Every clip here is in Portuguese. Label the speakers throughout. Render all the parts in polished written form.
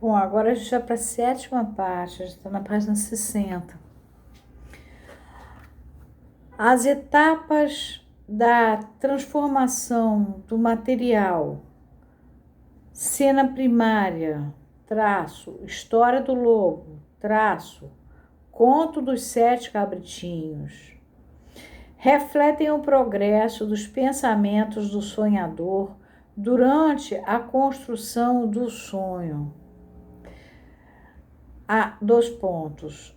Speaker 1: Bom, agora a gente vai para a sétima parte, a gente está na página 60. As etapas da transformação do material, cena primária, traço, história do lobo, traço, conto dos 7 cabritinhos, refletem o progresso dos pensamentos do sonhador durante a construção do sonho. Há 2 pontos.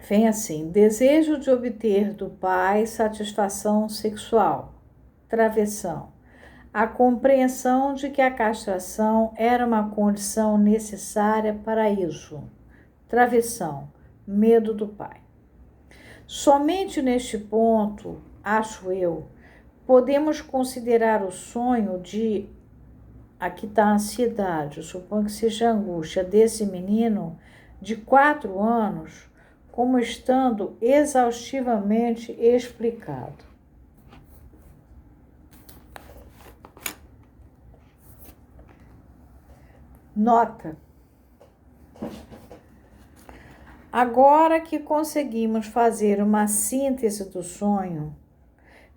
Speaker 1: Vem assim: desejo de obter do pai satisfação sexual. Travessão. A compreensão de que a castração era uma condição necessária para isso. Travessão. Medo do pai. Somente neste ponto, acho eu, podemos considerar o sonho de... Aqui está a ansiedade, eu suponho que seja a angústia desse menino de 4 anos, como estando exaustivamente explicado. Nota. Agora que conseguimos fazer uma síntese do sonho,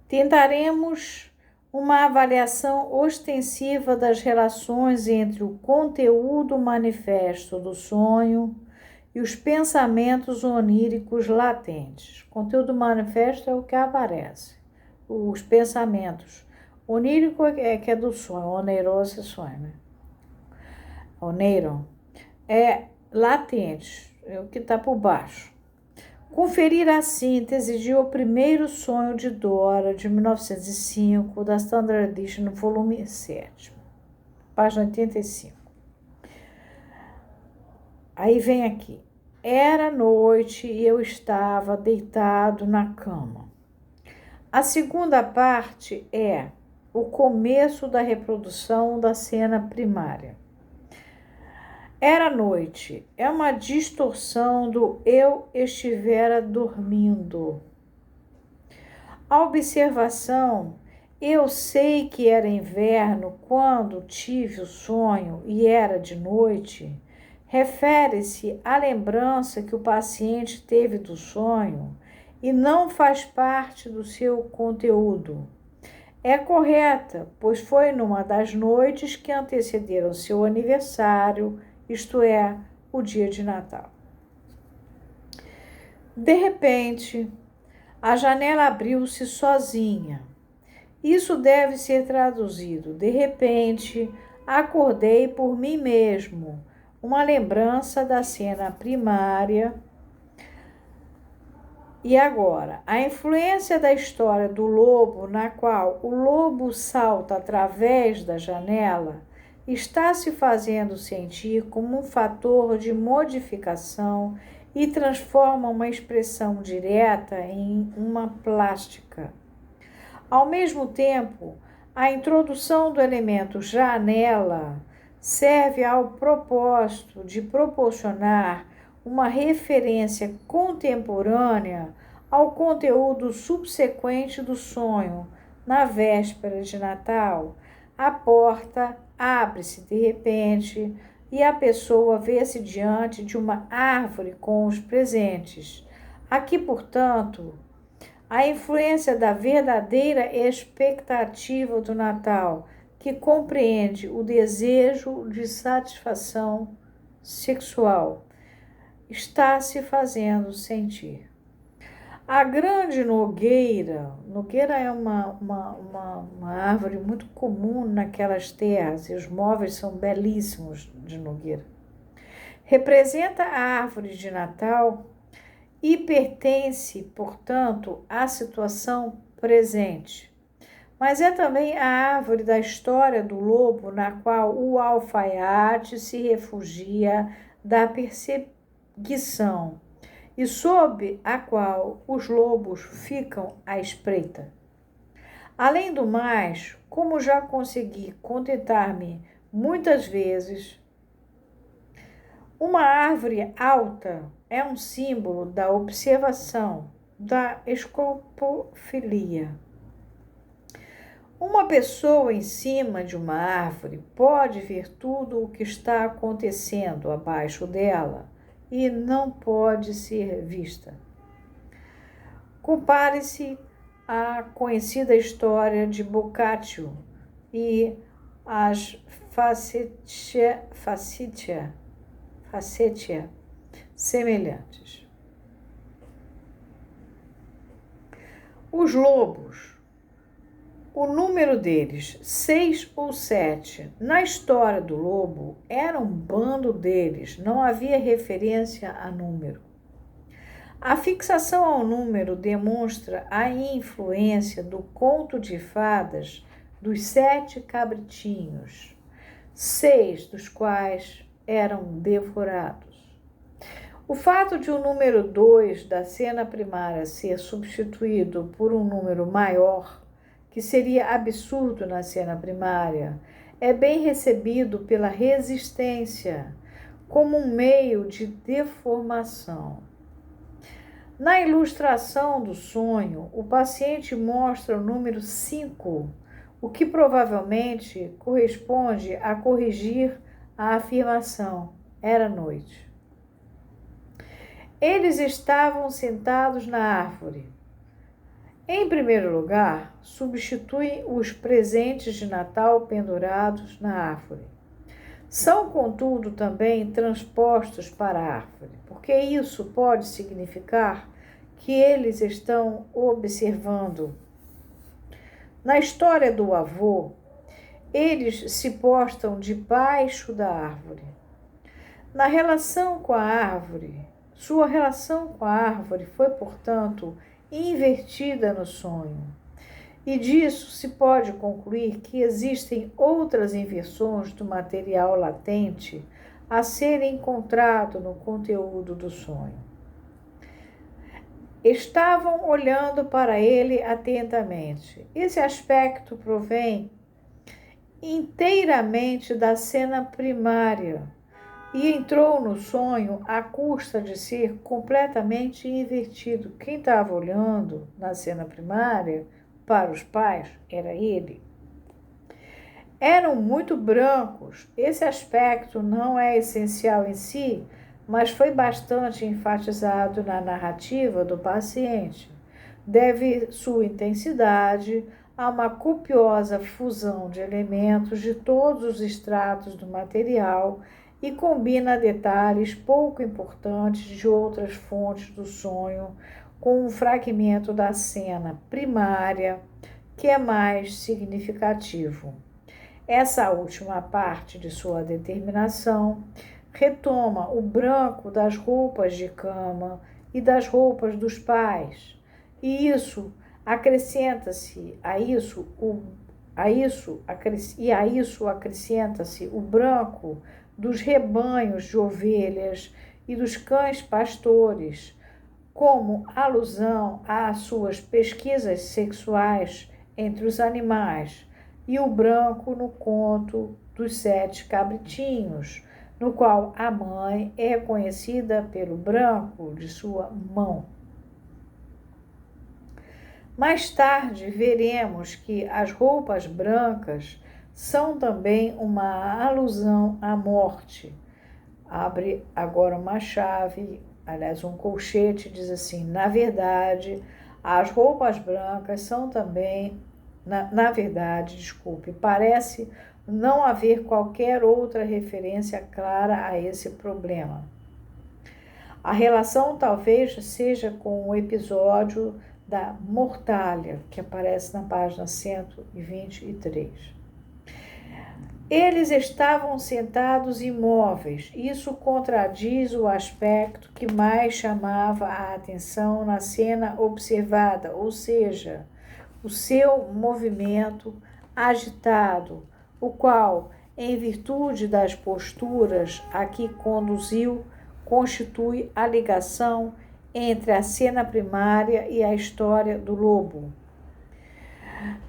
Speaker 1: tentaremos uma avaliação ostensiva das relações entre o conteúdo manifesto do sonho e os pensamentos oníricos latentes. Conteúdo manifesto é o que aparece. Os pensamentos. Onírico é que é do sonho, oneiroso é sonho, né? Oneiron é latente, é o que está por baixo. Conferir a síntese de O Primeiro Sonho de Dora, de 1905, da Standard Edition, volume 7, página 85. Aí vem aqui. Era noite e eu estava deitado na cama. A segunda parte é o começo da reprodução da cena primária. Era noite, é uma distorção do eu estivera dormindo. A observação, eu sei que era inverno quando tive o sonho e era de noite, refere-se à lembrança que o paciente teve do sonho e não faz parte do seu conteúdo. É correta, pois foi numa das noites que antecederam seu aniversário, isto é, o dia de Natal. De repente, a janela abriu-se sozinha. Isso deve ser traduzido. De repente, acordei por mim mesmo, uma lembrança da cena primária. E agora, a influência da história do lobo, na qual o lobo salta através da janela, está se fazendo sentir como um fator de modificação e transforma uma expressão direta em uma plástica. Ao mesmo tempo, a introdução do elemento janela serve ao propósito de proporcionar uma referência contemporânea ao conteúdo subsequente do sonho. Na véspera de Natal, a porta abre-se de repente e a pessoa vê-se diante de uma árvore com os presentes. Aqui, portanto, a influência da verdadeira expectativa do Natal, que compreende o desejo de satisfação sexual, está se fazendo sentir. A grande nogueira é uma árvore muito comum naquelas terras, e os móveis são belíssimos de nogueira. Representa a árvore de Natal e pertence, portanto, à situação presente. Mas é também a árvore da história do lobo, na qual o alfaiate se refugia da perseguição e sob a qual os lobos ficam à espreita. Além do mais, como já consegui contentar-me muitas vezes, uma árvore alta é um símbolo da observação, da escopofilia. Uma pessoa em cima de uma árvore pode ver tudo o que está acontecendo abaixo dela e não pode ser vista. Compare-se à conhecida história de Boccaccio e as facetia semelhantes. Os lobos, o número deles, 6 ou 7, na história do lobo, era um bando deles, não havia referência a número. A fixação ao número demonstra a influência do conto de fadas dos 7 cabritinhos, 6 dos quais eram devorados. O fato de o número 2 da cena primária ser substituído por um número maior, que seria absurdo na cena primária, é bem recebido pela resistência como um meio de deformação. Na ilustração do sonho, o paciente mostra o número 5, o que provavelmente corresponde a corrigir a afirmação: era noite. Eles estavam sentados na árvore. Em primeiro lugar, substitui os presentes de Natal pendurados na árvore. São, contudo, também transpostos para a árvore, porque isso pode significar que eles estão observando. Na história do avô, eles se postam debaixo da árvore. Na relação com a árvore, sua relação com a árvore foi, portanto, invertida no sonho. E disso se pode concluir que existem outras inversões do material latente a serem encontrado no conteúdo do sonho. Estavam olhando para ele atentamente. Esse aspecto provém inteiramente da cena primária e entrou no sonho à custa de ser completamente invertido. Quem estava olhando na cena primária para os pais era ele. Eram muito brancos. Esse aspecto não é essencial em si, mas foi bastante enfatizado na narrativa do paciente. Deve sua intensidade a uma copiosa fusão de elementos de todos os estratos do material e combina detalhes pouco importantes de outras fontes do sonho com um fragmento da cena primária que é mais significativo. Essa última parte de sua determinação retoma o branco das roupas de cama e das roupas dos pais, e isso acrescenta-se a isso acrescenta-se o branco dos rebanhos de ovelhas e dos cães pastores, como alusão às suas pesquisas sexuais entre os animais, e o branco no conto dos 7 cabritinhos, no qual a mãe é conhecida pelo branco de sua mão. Mais tarde veremos que as roupas brancas são também uma alusão à morte. Abre agora uma chave, aliás, um colchete, diz assim: na verdade, as roupas brancas são também, parece não haver qualquer outra referência clara a esse problema. A relação talvez seja com o episódio da mortalha, que aparece na página 123. Eles estavam sentados imóveis. Isso contradiz o aspecto que mais chamava a atenção na cena observada, ou seja, o seu movimento agitado, o qual, em virtude das posturas a que conduziu, constitui a ligação entre a cena primária e a história do lobo.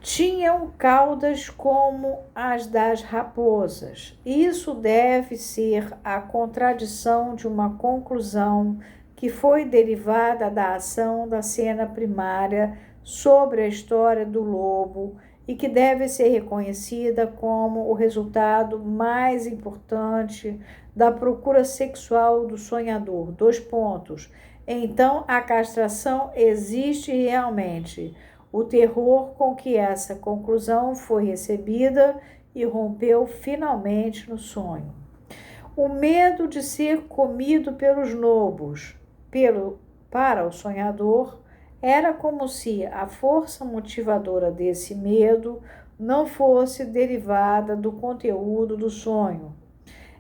Speaker 1: Tinham caudas como as das raposas. Isso deve ser a contradição de uma conclusão que foi derivada da ação da cena primária sobre a história do lobo e que deve ser reconhecida como o resultado mais importante da procura sexual do sonhador. Dois pontos. Então, a castração existe realmente. O terror com que essa conclusão foi recebida irrompeu finalmente no sonho. O medo de ser comido pelos lobos, para o sonhador, era como se a força motivadora desse medo não fosse derivada do conteúdo do sonho.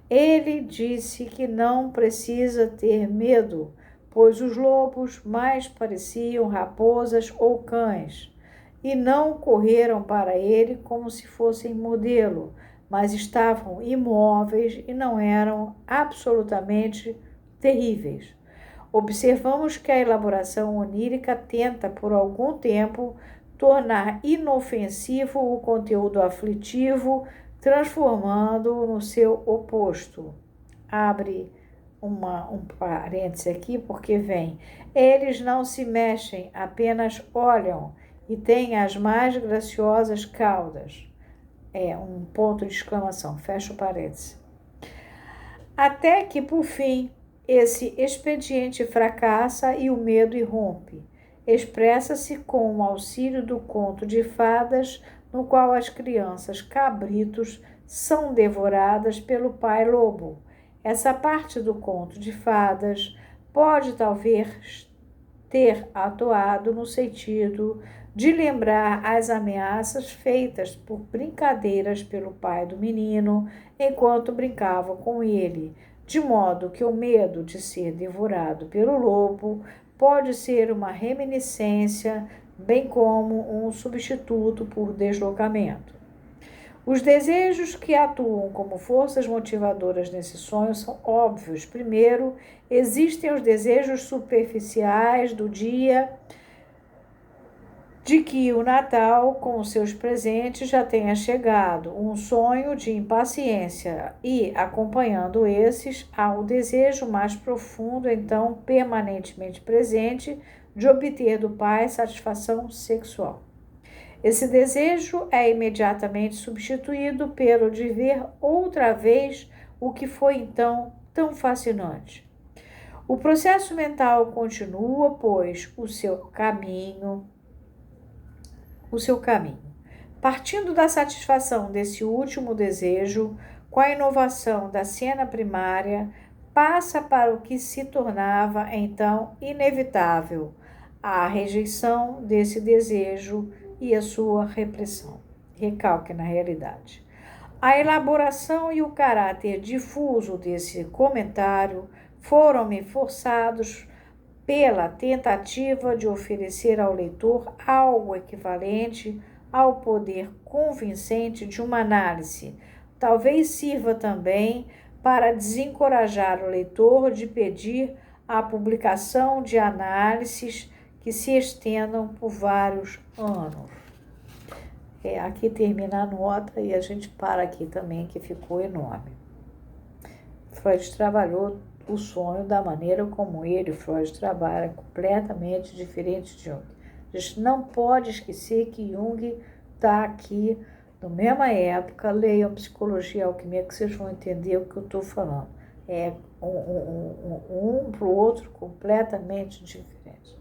Speaker 1: Ele disse que não precisa ter medo, pois os lobos mais pareciam raposas ou cães, e não correram para ele como se fossem modelo, mas estavam imóveis e não eram absolutamente terríveis. Observamos que a elaboração onírica tenta, por algum tempo, tornar inofensivo o conteúdo aflitivo, transformando-o no seu oposto. Abre um parêntese aqui, porque vem. Eles não se mexem, apenas olham e têm as mais graciosas caudas. É um ponto de exclamação, fecha o parêntese. Até que, por fim, esse expediente fracassa e o medo irrompe. Expressa-se com o auxílio do conto de fadas, no qual as crianças cabritos são devoradas pelo pai lobo. Essa parte do conto de fadas pode talvez ter atuado no sentido de lembrar as ameaças feitas por brincadeiras pelo pai do menino enquanto brincava com ele, de modo que o medo de ser devorado pelo lobo pode ser uma reminiscência, bem como um substituto por deslocamento. Os desejos que atuam como forças motivadoras nesse sonho são óbvios. Primeiro, existem os desejos superficiais do dia de que o Natal, com seus presentes, já tenha chegado, um sonho de impaciência e, acompanhando esses, há o desejo mais profundo, então permanentemente presente, de obter do pai satisfação sexual. Esse desejo é imediatamente substituído pelo de ver outra vez o que foi então tão fascinante. O processo mental continua, pois, o seu caminho. Partindo da satisfação desse último desejo, com a inovação da cena primária, passa para o que se tornava então inevitável, a rejeição desse desejo e a sua repressão. Recalque na realidade. A elaboração e o caráter difuso desse comentário foram-me forçados pela tentativa de oferecer ao leitor algo equivalente ao poder convincente de uma análise. Talvez sirva também para desencorajar o leitor de pedir a publicação de análises que se estendam por vários anos. Aqui termina a nota e a gente para aqui também, que ficou enorme. Freud trabalhou o sonho da maneira como Freud trabalha, completamente diferente de Jung. A gente não pode esquecer que Jung está aqui na mesma época. Leiam Psicologia e Alquimia que vocês vão entender o que eu estou falando. É um para o outro completamente diferente.